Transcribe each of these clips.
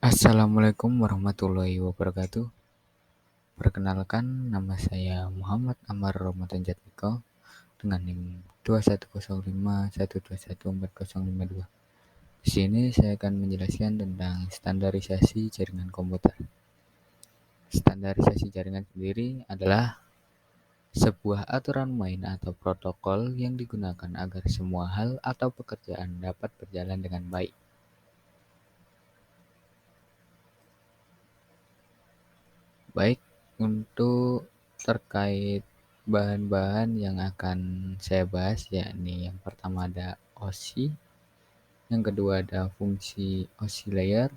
Assalamualaikum warahmatullahi wabarakatuh. Perkenalkan, nama saya Muhammad Amar Ramadan Jatmiko dengan NIM 210512140052. Di sini saya akan menjelaskan tentang standarisasi jaringan komputer. Standarisasi jaringan sendiri adalah sebuah aturan main atau protokol yang digunakan agar semua hal atau pekerjaan dapat berjalan dengan baik. Baik, untuk terkait bahan-bahan yang akan saya bahas, yakni yang pertama ada OSI, yang kedua ada fungsi OSI layer,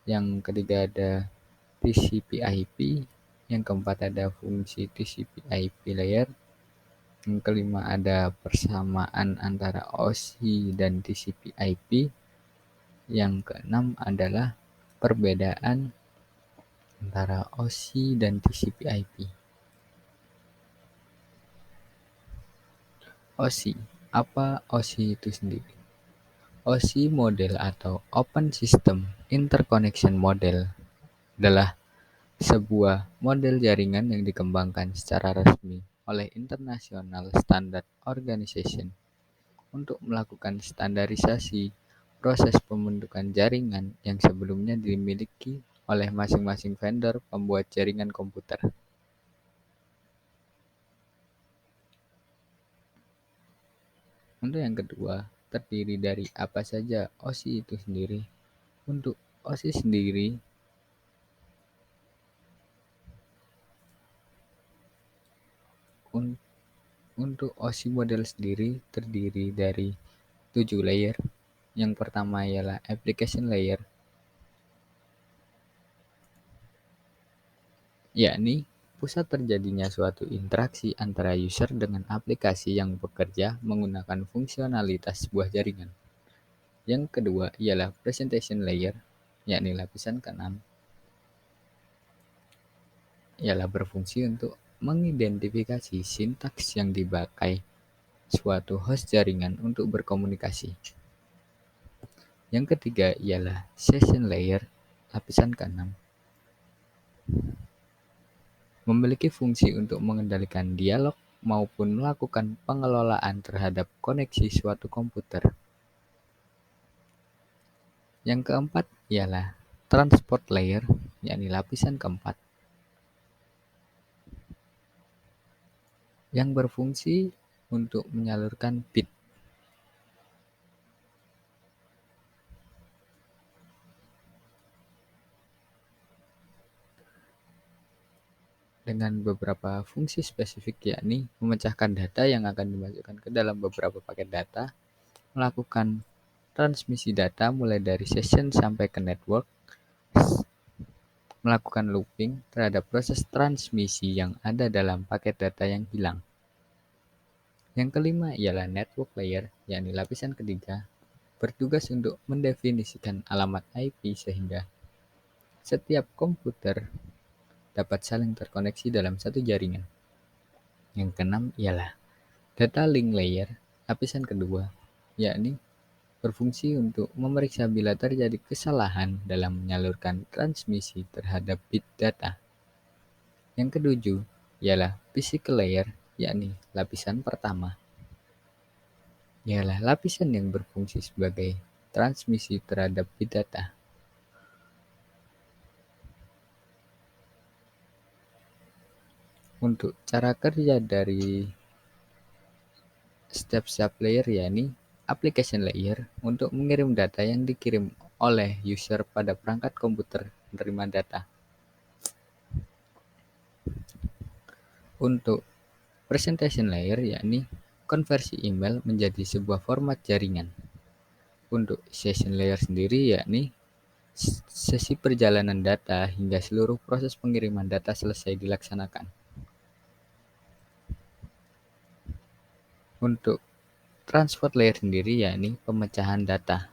yang ketiga ada TCP/IP, yang keempat ada fungsi TCP/IP layer, yang kelima ada persamaan antara OSI dan TCP/IP, yang keenam adalah perbedaan antara OSI dan TCP/IP. OSI. Apa OSI itu sendiri? OSI model atau Open System Interconnection Model adalah sebuah model jaringan yang dikembangkan secara resmi oleh International Standard Organization untuk melakukan standarisasi proses pembentukan jaringan yang sebelumnya dimiliki oleh masing-masing vendor pembuat jaringan komputer. Untuk yang kedua, terdiri dari apa saja OSI itu sendiri? Untuk OSI sendiri, untuk OSI model sendiri terdiri dari 7 layer. Yang pertama ialah application layer, yakni pusat terjadinya suatu interaksi antara user dengan aplikasi yang bekerja menggunakan fungsionalitas sebuah jaringan. Yang kedua ialah presentation layer, yakni lapisan keenam, ialah berfungsi untuk mengidentifikasi sintaks yang dipakai suatu host jaringan untuk berkomunikasi. Yang ketiga ialah session layer, lapisan keenam, memiliki fungsi untuk mengendalikan dialog maupun melakukan pengelolaan terhadap koneksi suatu komputer. Yang keempat ialah transport layer, yakni lapisan keempat, yang berfungsi untuk menyalurkan bit dengan beberapa fungsi spesifik, yakni memecahkan data yang akan dimasukkan ke dalam beberapa paket data, melakukan transmisi data mulai dari session sampai ke network, melakukan looping terhadap proses transmisi yang ada dalam paket data yang hilang. Yang kelima ialah network layer, yakni lapisan ketiga, bertugas untuk mendefinisikan alamat IP sehingga setiap komputer dapat saling terkoneksi dalam satu jaringan. Yang keenam ialah data link layer, lapisan kedua, yakni berfungsi untuk memeriksa bila terjadi kesalahan dalam menyalurkan transmisi terhadap bit data. Yang ketujuh ialah physical layer, yakni lapisan pertama, ialah lapisan yang berfungsi sebagai transmisi terhadap bit data. Untuk cara kerja dari step-step layer, yakni application layer, untuk mengirim data yang dikirim oleh user pada perangkat komputer penerima data. Untuk presentation layer, yakni konversi email menjadi sebuah format jaringan. Untuk session layer sendiri, yakni sesi perjalanan data hingga seluruh proses pengiriman data selesai dilaksanakan. Untuk transport layer sendiri, yakni pemecahan data.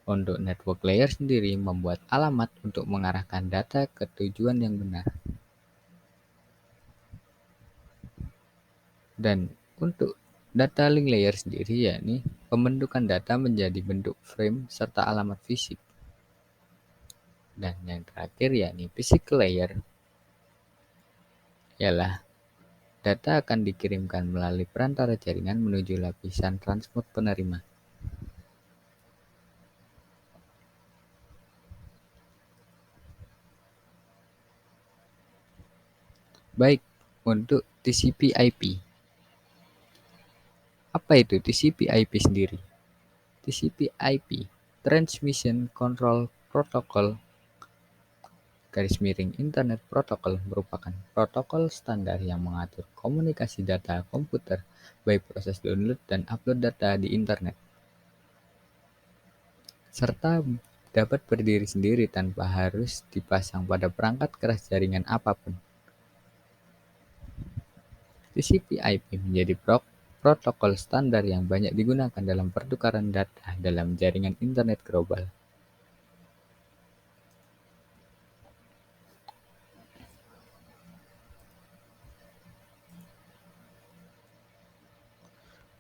Untuk network layer sendiri membuat alamat untuk mengarahkan data ke tujuan yang benar. Dan untuk data link layer sendiri, yakni pembentukan data menjadi bentuk frame serta alamat fisik. Dan yang terakhir yakni physical layer, ialah data akan dikirimkan melalui perantara jaringan menuju lapisan transport penerima. Baik, untuk TCP/IP. Apa itu TCP/IP sendiri? TCP/IP, Transmission Control Protocol Internet Protocol, merupakan protokol standar yang mengatur komunikasi data komputer, baik proses download dan upload data di internet, serta dapat berdiri sendiri tanpa harus dipasang pada perangkat keras jaringan apapun. TCP/IP menjadi protokol standar yang banyak digunakan dalam pertukaran data dalam jaringan internet global.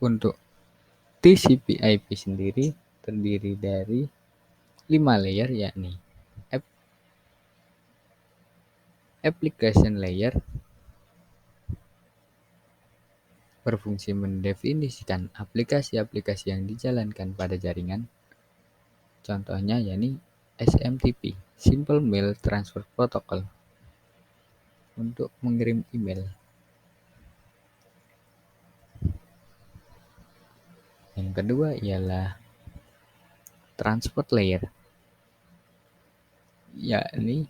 Untuk TCP/IP sendiri terdiri dari 5 layer, yakni application layer, berfungsi mendefinisikan aplikasi-aplikasi yang dijalankan pada jaringan. Contohnya yakni SMTP, Simple Mail Transfer Protocol, untuk mengirim email. Yang kedua ialah transport layer, yakni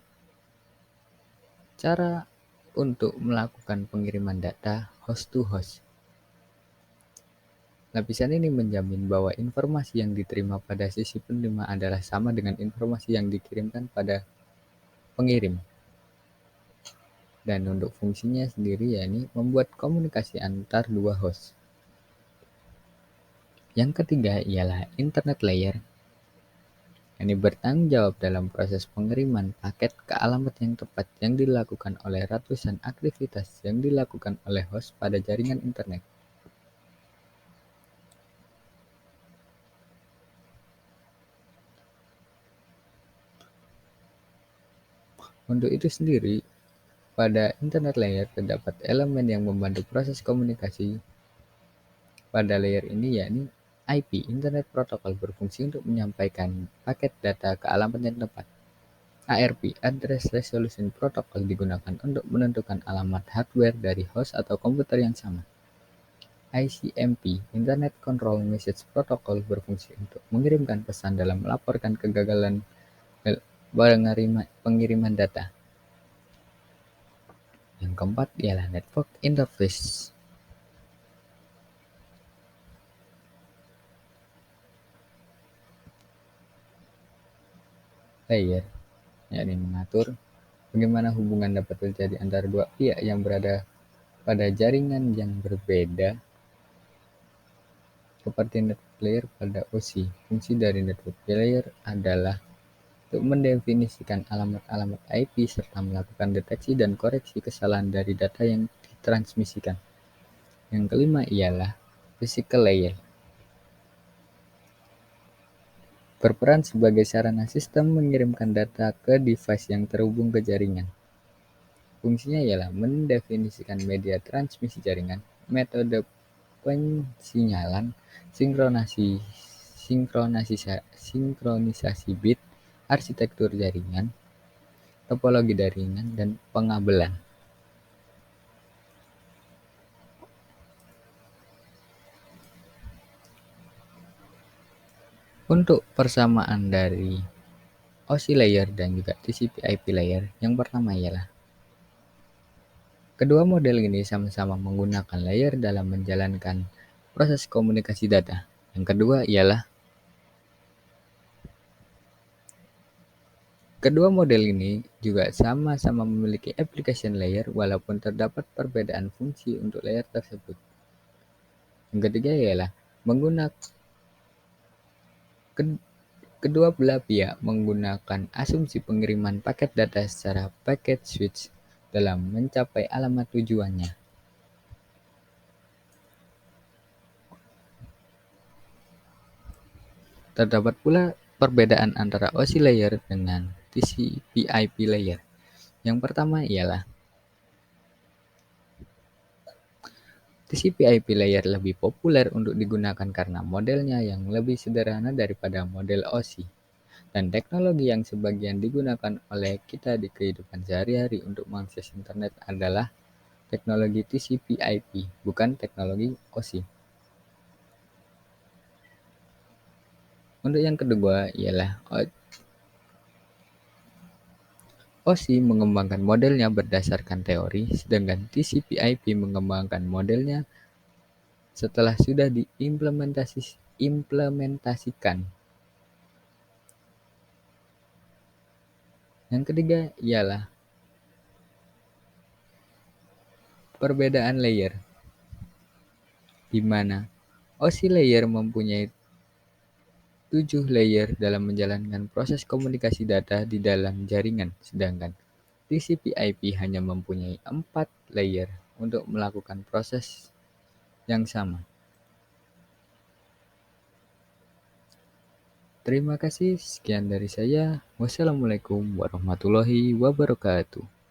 cara untuk melakukan pengiriman data host to host. Lapisan ini menjamin bahwa informasi yang diterima pada sisi penerima adalah sama dengan informasi yang dikirimkan pada pengirim. Dan untuk fungsinya sendiri yakni membuat komunikasi antar dua host. Yang ketiga ialah internet layer, ini bertanggung jawab dalam proses pengiriman paket ke alamat yang tepat yang dilakukan oleh ratusan aktivitas yang dilakukan oleh host pada jaringan internet. Untuk itu sendiri, pada internet layer terdapat elemen yang membantu proses komunikasi. Pada layer ini yakni IP, Internet Protocol, berfungsi untuk menyampaikan paket data ke alamat yang tepat. ARP, Address Resolution Protocol, digunakan untuk menentukan alamat hardware dari host atau komputer yang sama. ICMP, Internet Control Message Protocol, berfungsi untuk mengirimkan pesan dalam melaporkan kegagalan pengiriman data. Yang keempat ialah Network Interface layer, yakni mengatur bagaimana hubungan dapat terjadi antara dua pihak yang berada pada jaringan yang berbeda. Seperti network layer pada OC, fungsi dari network layer adalah untuk mendefinisikan alamat-alamat IP serta melakukan deteksi dan koreksi kesalahan dari data yang ditransmisikan. Yang kelima ialah physical layer, berperan sebagai sarana sistem mengirimkan data ke device yang terhubung ke jaringan. Fungsinya ialah mendefinisikan media transmisi jaringan, metode pensinyalan, sinkronisasi bit, arsitektur jaringan, topologi jaringan, dan pengabelan. Untuk persamaan dari OC layer dan juga TCP/IP layer, yang pertama ialah kedua model ini sama-sama menggunakan layer dalam menjalankan proses komunikasi data. Yang kedua ialah kedua model ini juga sama-sama memiliki application layer walaupun terdapat perbedaan fungsi untuk layer tersebut. Yang ketiga ialah kedua belah pihak menggunakan asumsi pengiriman paket data secara packet switch dalam mencapai alamat tujuannya. Terdapat pula perbedaan antara OSI layer dengan TCP/IP layer. Yang pertama ialah TCP/IP layer lebih populer untuk digunakan karena modelnya yang lebih sederhana daripada model OSI, dan teknologi yang sebagian digunakan oleh kita di kehidupan sehari-hari untuk mengakses internet adalah teknologi TCP/IP, bukan teknologi OSI. Untuk yang kedua ialah OSI mengembangkan modelnya berdasarkan teori, sedangkan TCP/IP mengembangkan modelnya setelah sudah diimplementasikan. Yang ketiga ialah perbedaan layer, di mana OSI layer mempunyai 7 layer dalam menjalankan proses komunikasi data di dalam jaringan, sedangkan TCP/IP hanya mempunyai 4 layer untuk melakukan proses yang sama. Terima kasih, sekian dari saya. Wassalamualaikum warahmatullahi wabarakatuh.